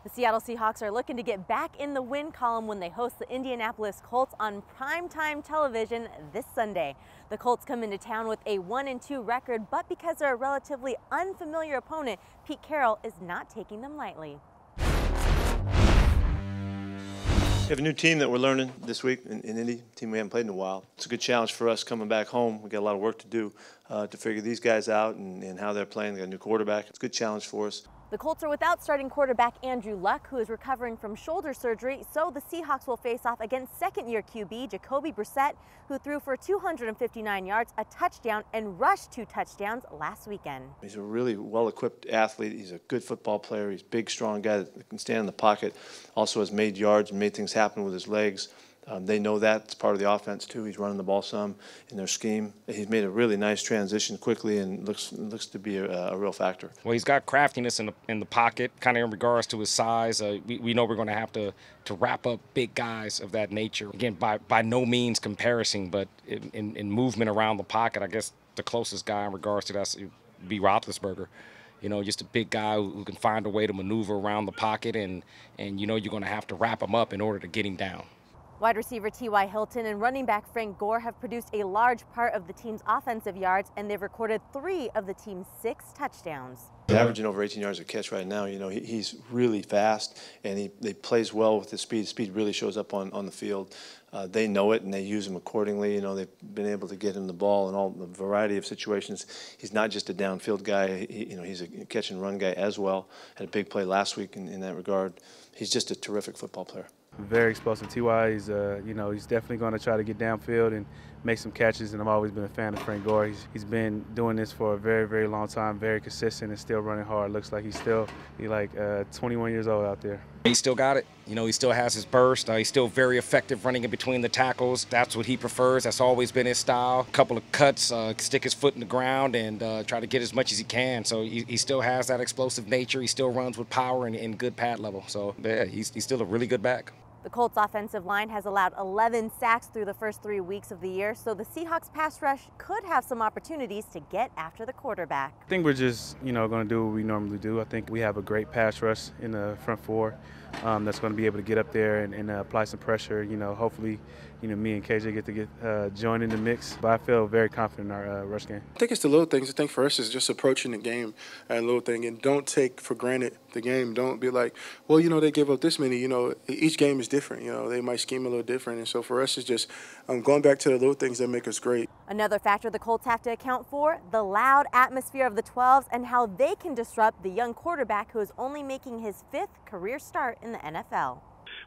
The Seattle Seahawks are looking to get back in the win column when they host the Indianapolis Colts on primetime television this Sunday. The Colts come into town with a 1-2 record, but because they're a relatively unfamiliar opponent, Pete Carroll is not taking them lightly. We have a new team that we're learning this week in Indy, a team we haven't played in a while. It's a good challenge for us coming back home. We got a lot of work to do to figure these guys out and how they're playing. They got a new quarterback. It's a good challenge for us. The Colts are without starting quarterback Andrew Luck, who is recovering from shoulder surgery, so the Seahawks will face off against second-year QB Jacoby Brissett, who threw for 259 yards, a touchdown, and rushed 2 touchdowns last weekend. He's a really well-equipped athlete. He's a good football player. He's a big, strong guy that can stand in the pocket. Also has made yards and made things happen with his legs. They know that. It's part of the offense, too. He's running the ball some in their scheme. He's made a really nice transition quickly and looks to be a real factor. Well, he's got craftiness in the pocket, kind of in regards to his size. We know we're going to have to wrap up big guys of that nature. Again, by no means comparison, but in movement around the pocket, I guess the closest guy in regards to that would be Roethlisberger. You know, just a big guy who can find a way to maneuver around the pocket, and you know you're going to have to wrap him up in order to get him down. Wide receiver T.Y. Hilton and running back Frank Gore have produced a large part of the team's offensive yards, and they've recorded 3 of the team's 6 touchdowns. He's averaging over 18 yards a catch right now. You know, he's really fast, and he plays well with his speed. Speed really shows up on the field. They know it, and they use him accordingly. You know, they've been able to get him the ball in all the variety of situations. He's not just a downfield guy. You know, he's a catch and run guy as well. Had a big play last week in that regard. He's just a terrific football player. Very explosive. T.Y. is, you know, he's definitely going to try to get downfield and make some catches, and I've always been a fan of Frank Gore. He's been doing this for a very, very long time, very consistent and still running hard. Looks like he's 21 years old out there. He still got it. You know, he still has his burst. He's still very effective running in between the tackles. That's what he prefers. That's always been his style. A couple of cuts, stick his foot in the ground and try to get as much as he can. So he still has that explosive nature. He still runs with power and good pad level. So, yeah, he's still a really good back. The Colts offensive line has allowed 11 sacks through the first 3 weeks of the year, so the Seahawks pass rush could have some opportunities to get after the quarterback. I think we're just, you know, going to do what we normally do. I think we have a great pass rush in the front 4 that's going to be able to get up there and apply some pressure. You know, hopefully, you know, me and KJ get to join in the mix. But I feel very confident in our rush game. I think it's the little things. I think for us it's just approaching the game at a little thing, and don't take for granted the game. Don't be like, well, you know, they give up this many. You know, each game is different. You know, they might scheme a little different, and so for us it's just going back to the little things that make us great. Another factor the Colts have to account for, the loud atmosphere of the 12s and how they can disrupt the young quarterback who is only making his 5th career start in the NFL.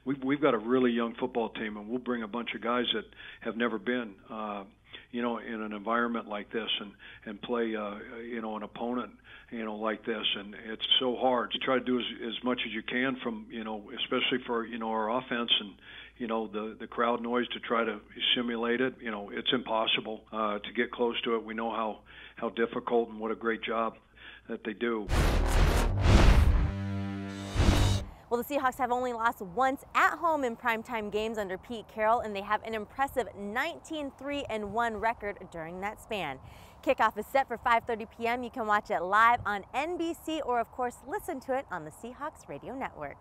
We've got a really young football team, and we'll bring a bunch of guys that have never been, you know, in an environment like this and play, you know, an opponent, you know, like this. And it's so hard to try to do as much as you can from, you know, especially for, you know, our offense and, you know, the crowd noise to try to simulate it. You know, it's impossible to get close to it. We know how difficult and what a great job that they do. Well, the Seahawks have only lost once at home in primetime games under Pete Carroll, and they have an impressive 19-3-1 record during that span. Kickoff is set for 5:30 p.m. You can watch it live on NBC or, of course, listen to it on the Seahawks Radio Network.